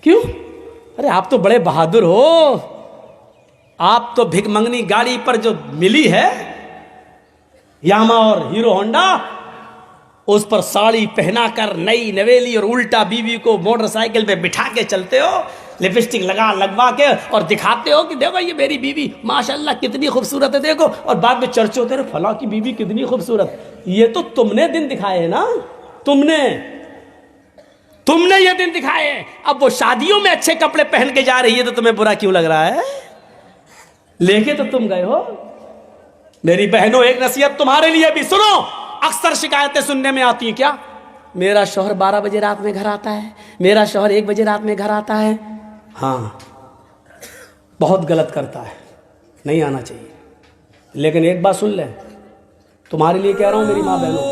क्यों? अरे आप तो बड़े बहादुर हो, आप तो भिकमंगनी गाड़ी पर जो मिली है यामा और हीरो होंडा, उस पर साड़ी पहनाकर नई नवेली और उल्टा बीवी को मोटरसाइकिल पे बिठा के चलते हो, लिपस्टिक लगवा के और दिखाते हो कि देखो ये मेरी बीवी माशाल्लाह कितनी खूबसूरत है देखो, और बाद में चर्चे होते रहे फला की बीवी कितनी खूबसूरत। ये तो तुमने दिन दिखाए हैं ना, तुमने ये दिन दिखाए हैं। अब वो शादियों में अच्छे कपड़े पहन के जा रही है तो तुम्हें बुरा क्यों लग रहा है? लेके तो तुम गए हो। मेरी बहनों, एक नसीहत तुम्हारे लिए भी सुनो। अक्सर शिकायतें सुनने में आती हैं, क्या मेरा शौहर 12 बजे रात में घर आता है, मेरा शौहर 1 बजे रात में घर आता है। हाँ, बहुत गलत करता है, नहीं आना चाहिए। लेकिन एक बात सुन ले, तुम्हारे लिए कह रहा हूं मेरी माँ बहनों,